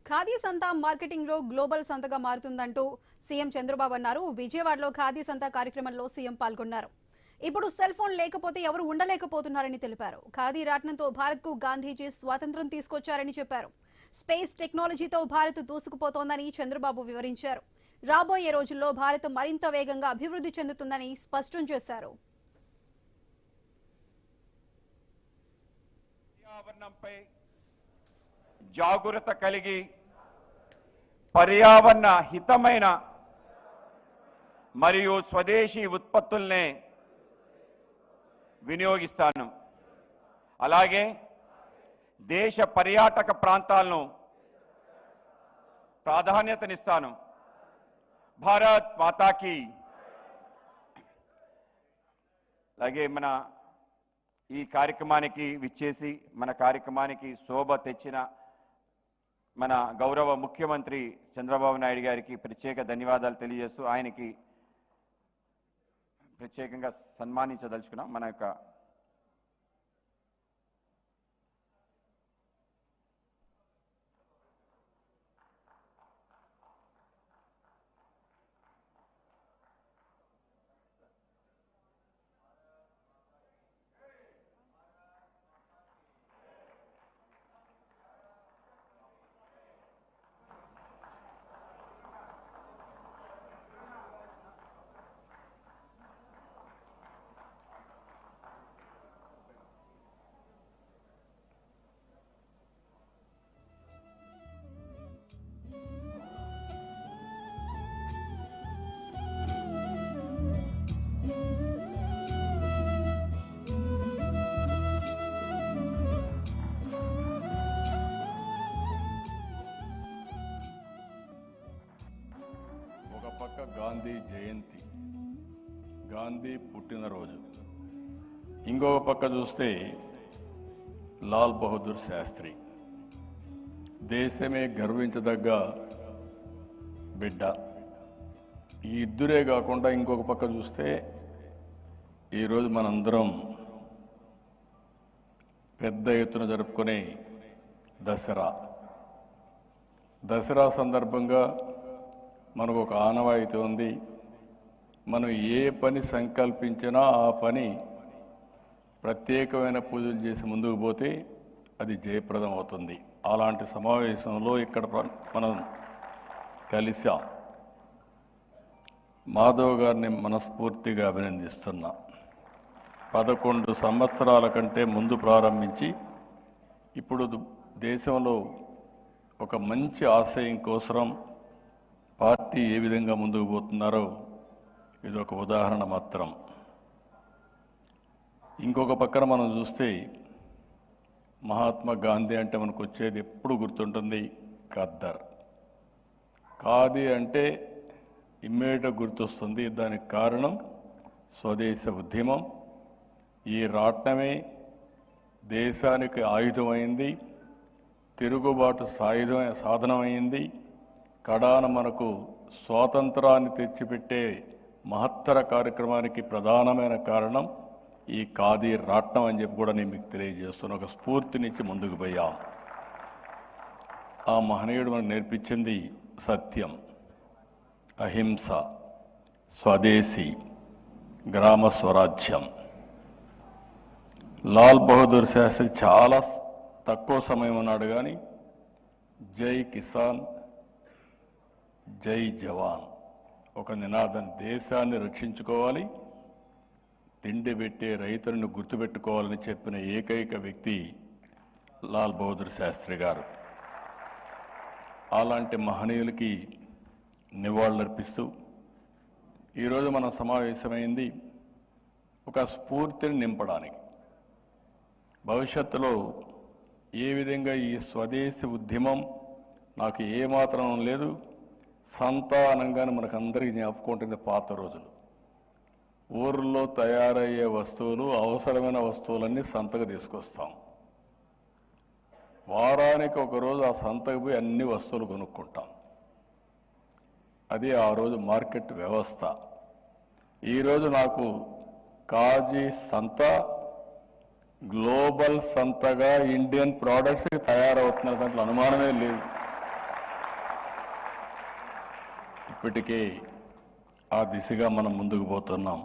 ఖాదీ సంత మార్కెటింగ్ లో global సంతగా మారుతుందంటూ CM Chandrababu అన్నారు. విజయవాడలో ఖాదీ సంత కార్యక్రమంలో సీఎం పాల్గొన్నారు. ఇప్పుడు సెల్ ఫోన్ లేకపోతే ఎవరు ఉండలేకపోతున్నారని తెలిపారు. ఖాదీ రాట్నంతో భారత్ కు గాంధీజీ స్వాతంత్ర్యం తీసుకొచ్చారని చెప్పారు. స్పేస్ టెక్నాలజీతో భారత్ దూసుకుపోతోందని చంద్రబాబు వివరించారు. రాబోయే రోజుల్లో భారత్ మరింత వేగంగా అభివృద్ధి చెందుతుందని స్పష్టం చేశారు. జాగరూకత కలిగి పర్యావరణ హితమైన మరియు స్వదేశీ ఉత్పత్తుల్నే వినియోగిస్తాను. అలాగే దేశ పర్యాటక ప్రాంతాలను ప్రాధాన్యతనిస్తాను. భారత్ మాతాకి. అలాగే మన ఈ కార్యక్రమానికి విచ్చేసి మన కార్యక్రమానికి శోభ తెచ్చిన మన గౌరవ ముఖ్యమంత్రి చంద్రబాబు నాయుడు గారికి ప్రత్యేక ధన్యవాదాలు తెలియజేస్తూ ఆయనకి ప్రత్యేకంగా సన్మానించదలుచుకున్నాం. మన యొక్క పక్క గాంధీ జయంతి, గాంధీ పుట్టినరోజు, ఇంకొక పక్క చూస్తే లాల్ బహదూర్ శాస్త్రి, దేశమే గర్వించదగ్గ బిడ్డ. ఈ ఇద్దరే కాకుండా ఇంకొక పక్క చూస్తే ఈరోజు మనందరం పెద్ద ఎత్తున జరుపుకునే దసరా సందర్భంగా మనకు ఒక ఆనవాయితీ ఉంది. మనం ఏ పని సంకల్పించినా ఆ పని ప్రత్యేకమైన పూజలు చేసి ముందుకు పోతే అది జయప్రదం అవుతుంది. అలాంటి సమావేశంలో ఇక్కడ మనం కలిసాం. మాధవ్ గారిని మనస్ఫూర్తిగా అభినందిస్తున్నా. 11 సంవత్సరాల కంటే ముందు ప్రారంభించి ఇప్పుడు దేశంలో ఒక మంచి ఆశయం కోసం పార్టీ ఏ విధంగా ముందుకు పోతున్నారో ఇది ఒక ఉదాహరణ మాత్రం. ఇంకొక పక్కన మనం చూస్తే మహాత్మా గాంధీ అంటే మనకు వచ్చేది ఎప్పుడు గుర్తుంటుంది ఖద్దర్. ఖాదీ అంటే ఇమ్మీడియట్గా గుర్తొస్తుంది. దానికి కారణం స్వదేశ ఉద్యమం. ఈ రాట్నమే దేశానికి ఆయుధమైంది, తిరుగుబాటు సాధనమైంది. కడాన మనకు స్వాతంత్రాన్ని తెచ్చిపెట్టే మహత్తర కార్యక్రమానికి ప్రధానమైన కారణం ఈ ఖాదీ రాట్నం అని చెప్పి కూడా నేను మీకు తెలియజేస్తున్న ఒక స్ఫూర్తినిచ్చి ముందుకు పోయాం. ఆ మహనీయుడు మనకు నేర్పించింది సత్యం, అహింస, స్వదేశీ, గ్రామ స్వరాజ్యం. లాల్ బహదూర్ శాస్త్రి చాలా తక్కువ సమయం ఉన్నాడు, కానీ జై కిసాన్ జై జవాన్ ఒక నినాదం. దేశాన్ని రక్షించుకోవాలి, తిండి పెట్టే రైతులను గుర్తుపెట్టుకోవాలని చెప్పిన ఏకైక వ్యక్తి లాల్ బహదూర్ శాస్త్రి గారు. అలాంటి మహనీయులకి నివాళులర్పిస్తూ ఈరోజు మనం సమావేశమైంది ఒక స్ఫూర్తిని నింపడానికి. భవిష్యత్తులో ఏ విధంగా ఈ స్వదేశీ ఉద్యమం నాకు ఏమాత్రం లేదు, సంతానంగానే మనకు అందరికీ జ్ఞాపకం ఉంటుంది పాత రోజులు. ఊర్లో తయారయ్యే వస్తువులు, అవసరమైన వస్తువులన్నీ సంతకు తీసుకొస్తాం. వారానికి ఒకరోజు ఆ సంతకు పోయి అన్ని వస్తువులు కొనుక్కుంటాం. అది ఆ రోజు మార్కెట్ వ్యవస్థ. ఈరోజు నాకు కాజీ సంత గ్లోబల్ సంతగా ఇండియన్ ప్రోడక్ట్స్కి తయారవుతున్న దాంట్లో అనుమానమే లేదు. ఇప్పటికే ఆ దిశగా మనం ముందుకు పోతున్నాం.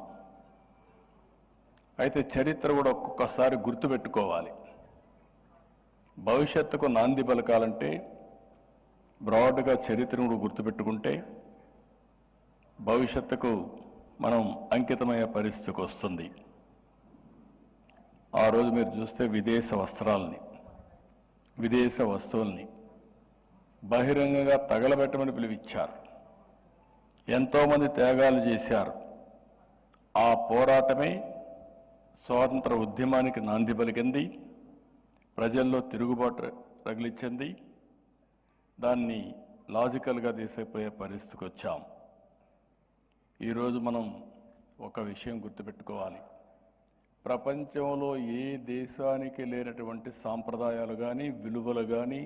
అయితే చరిత్ర కూడా ఒక్కొక్కసారి గుర్తుపెట్టుకోవాలి. భవిష్యత్తుకు నాంది పలకాలంటే బ్రాడ్గా చరిత్రను కూడా గుర్తుపెట్టుకుంటే భవిష్యత్తుకు మనం అంకితమయ్యే పరిస్థితికి వస్తుంది. ఆ రోజు మీరు చూస్తే విదేశ వస్త్రాలని, విదేశ వస్తువుల్ని బహిరంగంగా తగలబెట్టమని పిలువిచ్చారు. ఎంతోమంది త్యాగాలు చేశారు. ఆ పోరాటమే స్వాతంత్ర ఉద్యమానికి నాంది పలికింది. ప్రజల్లో తిరుగుబాటు రగిలించింది. దాన్ని లాజికల్గా తీసిపోయే పరిస్థితికి వచ్చాం. ఈరోజు మనం ఒక విషయం గుర్తుపెట్టుకోవాలి. ప్రపంచంలో ఏ దేశానికి లేనటువంటి సాంప్రదాయాలు కానీ, విలువలు కానీ,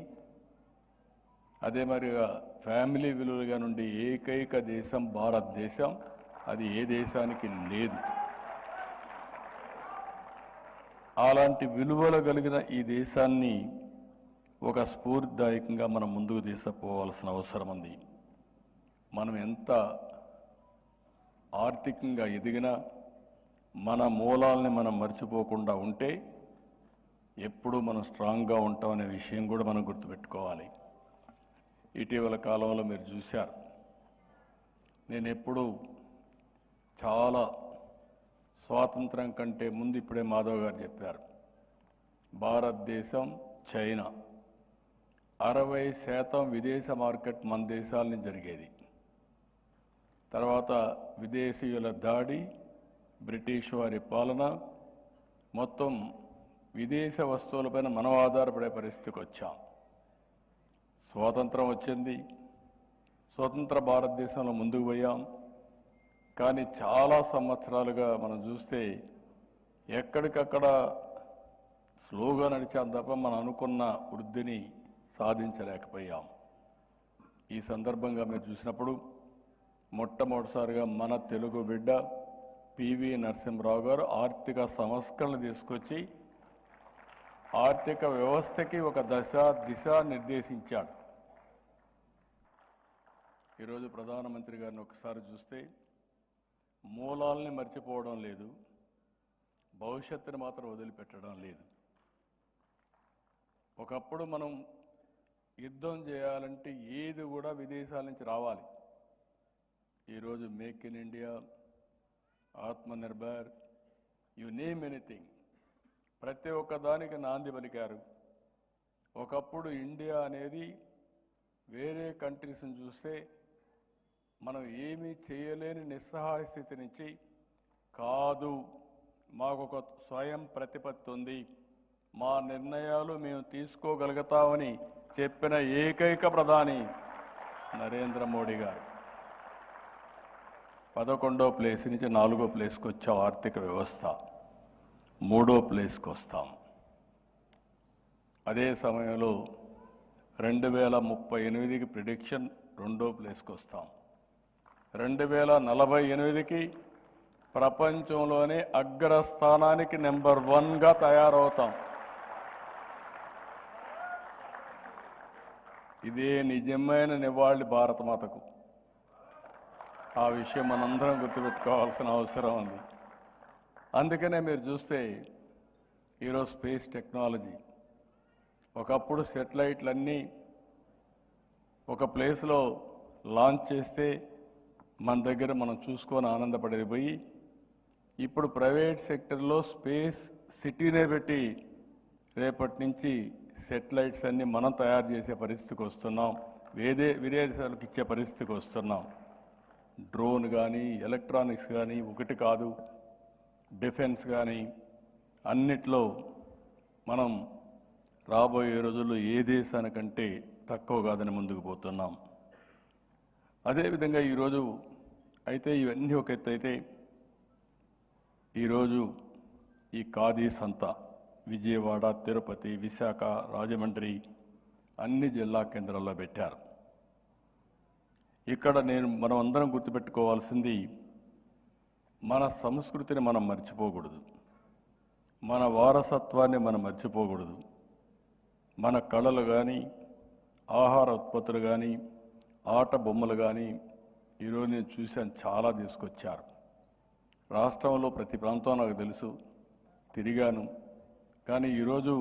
అదే మరిగా ఫ్యామిలీ విలువలుగా నుండి ఏకైక దేశం భారతదేశం. అది ఏ దేశానికి లేదు. అలాంటి విలువలు కలిగిన ఈ దేశాన్ని ఒక స్ఫూర్తిదాయకంగా మనం ముందుకు తీసుకుపోవాల్సిన అవసరం ఉంది. మనం ఎంత ఆర్థికంగా ఎదిగినా మన మూలాల్ని మనం మర్చిపోకుండా ఉంటే ఎప్పుడూ మనం స్ట్రాంగ్గా ఉంటామనే విషయం కూడా మనం గుర్తుపెట్టుకోవాలి. ఇటీవల కాలంలో మీరు చూశారు, నేను ఎప్పుడూ చాలా స్వాతంత్రం కంటే ముందు ఇప్పుడే మాధవ్ గారు చెప్పారు, భారతదేశం, చైనా 60% విదేశ మార్కెట్ మన దేశాలని జరిగేది. తర్వాత విదేశీయుల దాడి, బ్రిటిష్ వారి పాలన, మొత్తం విదేశ వస్తువులపైన మనం ఆధారపడే పరిస్థితికి వచ్చాం. స్వాతంత్రం వచ్చింది, స్వతంత్ర భారతదేశంలో ముందుకు పోయాం. కానీ చాలా సంవత్సరాలుగా మనం చూస్తే ఎక్కడికక్కడ స్లోగా నడిచాం తప్ప మనం అనుకున్న వృద్ధిని సాధించలేకపోయాం. ఈ సందర్భంగా మీరు చూసినప్పుడు మొట్టమొదటిసారిగా మన తెలుగు బిడ్డ పివి నరసింహరావు గారు ఆర్థిక సంస్కరణలు తీసుకొచ్చి ఆర్థిక వ్యవస్థకి ఒక దిశ నిర్దేశించాడు. ఈరోజు ప్రధానమంత్రి గారిని ఒకసారి చూస్తే మూలాల్ని మర్చిపోవడం లేదు, భవిష్యత్తుని మాత్రం వదిలిపెట్టడం లేదు. ఒకప్పుడు మనం యుద్ధం చేయాలంటే ఏది కూడా విదేశాల నుంచి రావాలి. ఈరోజు make in India, Atmanirbhar, you name anything, ప్రతి ఒక్క దానికి నాంది పలికారు. ఒకప్పుడు ఇండియా అనేది వేరే కంట్రీస్ని చూస్తే మనం ఏమీ చేయలేని నిస్సహాయ స్థితి నుంచి, కాదు మాకు ఒక స్వయం ప్రతిపత్తి ఉంది, మా నిర్ణయాలు మేము తీసుకోగలుగుతామని చెప్పిన ఏకైక ప్రధాని నరేంద్ర మోడీ గారు. 11వ ప్లేస్ నుంచి 4వ ప్లేస్కి వచ్చాం. ఆర్థిక వ్యవస్థ 3వ ప్లేస్కి వస్తాం. అదే సమయంలో 2038కి ప్రిడిక్షన్ 2వ ప్లేస్కి వస్తాం. 2048కి ప్రపంచంలోనే అగ్రస్థానానికి నెంబర్ 1గా తయారవుతాం. ఇదే నిజమైన నివాళి భారతమాతకు. ఆ విషయం మనందరం గుర్తుపెట్టుకోవాల్సిన అవసరం ఉంది. అందుకనే మీరు చూస్తే ఈరోజు స్పేస్ టెక్నాలజీ, ఒకప్పుడు సెటిలైట్లన్నీ ఒక ప్లేస్లో లాంచ్ చేస్తే మన దగ్గర మనం చూసుకొని ఆనందపడేది పోయి, ఇప్పుడు ప్రైవేట్ సెక్టర్లో స్పేస్ సిటీనే పెట్టి రేపటి నుంచి సెటిలైట్స్ అన్నీ మనం తయారు చేసే పరిస్థితికి వస్తున్నాం. విదేశాలకు ఇచ్చే పరిస్థితికి వస్తున్నాం. డ్రోన్ కానీ, ఎలక్ట్రానిక్స్ కానీ, ఒకటి కాదు, డిఫెన్స్ కానీ అన్నిట్లో మనం రాబోయే రోజుల్లో ఏ దేశానికంటే తక్కువ కాదని ముందుకు పోతున్నాం. అదేవిధంగా ఈరోజు అయితే ఇవన్నీ ఒక ఎత్తు అయితే, ఈరోజు ఈ ఖాదీ సంత విజయవాడ, తిరుపతి, విశాఖ, రాజమండ్రి అన్ని జిల్లా కేంద్రాల్లో పెట్టారు. ఇక్కడ మనం అందరం గుర్తుపెట్టుకోవాల్సింది, మన సంస్కృతిని మనం మర్చిపోకూడదు, మన వారసత్వాన్ని మనం మర్చిపోకూడదు. మన కళలు కానీ, ఆహార ఉత్పత్తులు కానీ, ఆట బొమ్మలు కానీ, ఈరోజు నేను చూశాను, చాలా తీసుకొచ్చారు. రాష్ట్రంలో ప్రతి ప్రాంతం నాకు తెలుసు, తిరిగాను. కానీ ఈరోజు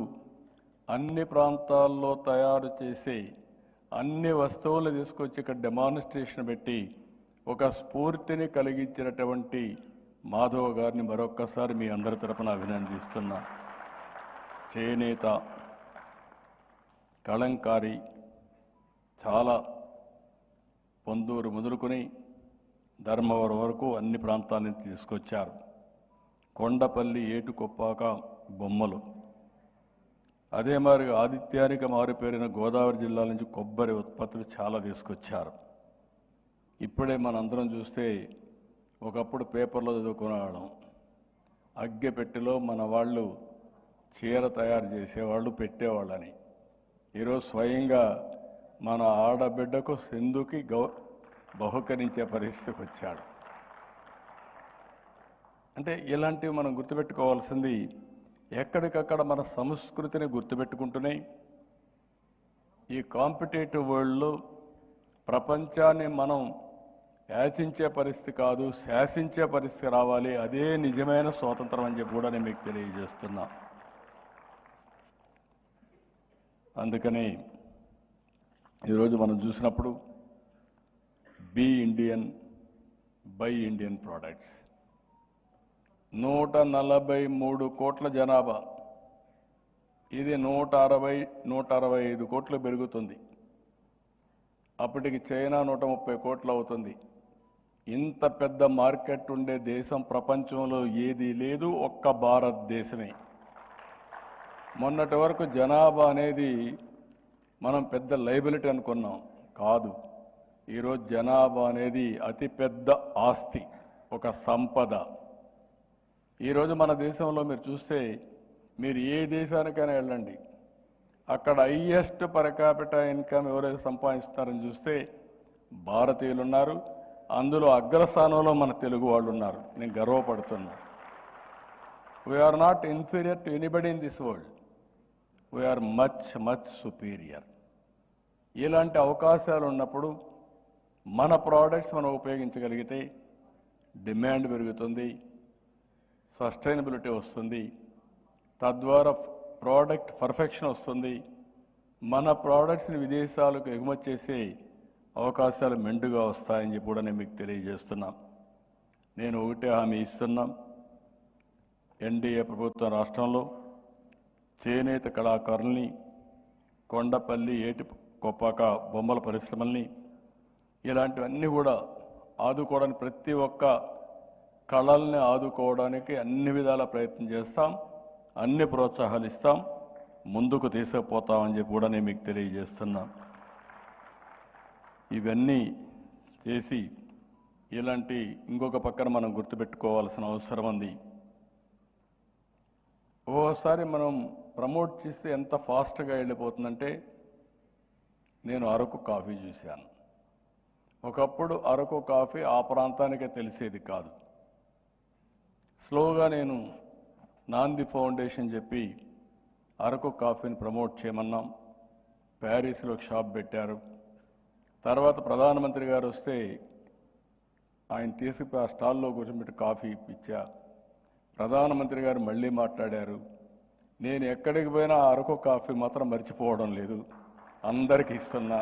అన్ని ప్రాంతాల్లో తయారు చేసే అన్ని వస్తువులు తీసుకొచ్చి ఇక్కడ డెమాన్స్ట్రేషన్ పెట్టి ఒక స్ఫూర్తిని కలిగించినటువంటి మాధవ్ గారిని మరొక్కసారి మీ అందరి తరపున అభినందిస్తున్నా. చేనేత, కళంకారి చాలా పొందూరు మొదలుకొని ధర్మవరం వరకు అన్ని ప్రాంతాల నుంచి తీసుకొచ్చారు. కొండపల్లి, ఏటుకొప్పాక బొమ్మలు, అదే మరి ఆదిత్యానికి మారిపోయిన గోదావరి జిల్లా నుంచి కొబ్బరి ఉత్పత్తులు చాలా తీసుకొచ్చారు. ఇప్పుడే మనందరం చూస్తే ఒకప్పుడు పేపర్లో చదువుకునేవాళ్ళం, అగ్గెపెట్టెలో మన వాళ్ళు చీర తయారు చేసేవాళ్ళు పెట్టేవాళ్ళని. ఈరోజు స్వయంగా మన ఆడబిడ్డకు సింధుకి బహుకరించే పరిస్థితికి వచ్చాడు. అంటే ఇలాంటివి మనం గుర్తుపెట్టుకోవాల్సింది, ఎక్కడికక్కడ మన సంస్కృతిని గుర్తుపెట్టుకుంటున్నాయి. ఈ కాంపిటేటివ్ వరల్డ్లో ప్రపంచాన్ని మనం యాచించే పరిస్థితి కాదు, శాసించే పరిస్థితి రావాలి. అదే నిజమైన స్వాతంత్రం అని చెప్పి కూడా నేను మీకు తెలియజేస్తున్నా. అందుకని ఈరోజు మనం చూసినప్పుడు be Indian, buy Indian products, 143 కోట్ల జనాభా, ఇది 165 కోట్లు పెరుగుతుంది. అప్పటికి చైనా 130 కోట్లు అవుతుంది. ఇంత పెద్ద మార్కెట్ ఉండే దేశం ప్రపంచంలో ఏదీ లేదు, ఒక్క భారతదేశమే. మొన్నటి వరకు జనాభా అనేది మనం పెద్ద లైబిలిటీ అనుకున్నాం, కాదు. ఈరోజు జనాభా అనేది అతిపెద్ద ఆస్తి, ఒక సంపద. ఈరోజు మన దేశంలో మీరు చూస్తే, మీరు ఏ దేశానికైనా వెళ్ళండి, అక్కడ హైయెస్ట్ పర్ క్యాపిటల్ ఇన్కమ్ ఎవరైతే సంపాదిస్తున్నారని చూస్తే భారతీయులు ఉన్నారు. అందులో అగ్రస్థానంలో మన తెలుగు వాళ్ళు ఉన్నారు. నేను గర్వపడుతున్నా. We are not inferior to anybody in this world, we are much much superior. ఇలాంటి అవకాశాలు ఉన్నప్పుడు మన ప్రోడక్ట్స్ మనం ఉపయోగించగలిగితే డిమాండ్ పెరుగుతుంది, సస్టైనబిలిటీ వస్తుంది, తద్వారా ప్రోడక్ట్ పర్ఫెక్షన్ వస్తుంది. మన ప్రోడక్ట్స్ని విదేశాలకు ఎగుమతి చేసే అవకాశాలు మెండుగా వస్తాయని చెప్పి కూడా నేను మీకు తెలియజేస్తున్నా. నేను ఒకటే హామీ ఇస్తున్నా, ఎన్డీఏ ప్రభుత్వం రాష్ట్రంలో చేనేత కళాకారుల్ని, కొండపల్లి, ఏటికొప్పాక బొమ్మల పరిశ్రమల్ని, ఇలాంటివన్నీ కూడా ఆదుకోవడానికి, ప్రతి ఒక్క కళల్ని ఆదుకోవడానికి అన్ని విధాల ప్రయత్నం చేస్తాం, అన్ని ప్రోత్సాహాలు ఇస్తాం, ముందుకు తీసుకుపోతామని చెప్పి కూడా నేను మీకు తెలియజేస్తున్నా. ఇవన్నీ చేసి ఇలాంటి ఇంకొక పక్కన మనం గుర్తుపెట్టుకోవాల్సిన అవసరం ఉంది. ఓసారి మనం ప్రమోట్ చేస్తే ఎంత ఫాస్ట్గా వెళ్ళిపోతుందంటే, నేను అరకు కాఫీ చూశాను. ఒకప్పుడు అరకు కాఫీ ఆ ప్రాంతానికే తెలిసేది కాదు. స్లోగా నేను నాంది ఫౌండేషన్ చెప్పి అరకు కాఫీని ప్రమోట్ చేయమన్నాం. ప్యారిస్లో షాప్ పెట్టారు. తర్వాత ప్రధానమంత్రి గారు వస్తే ఆయన తీసుకుపోయి ఆ స్టాల్లో కూర్చోబెట్టి కాఫీ ఇప్పించా. ప్రధానమంత్రి గారు మళ్ళీ మాట్లాడారు. నేను ఎక్కడికి పోయినా అరకు కాఫీ మాత్రం మర్చిపోవడం లేదు, అందరికీ ఇస్తున్నా.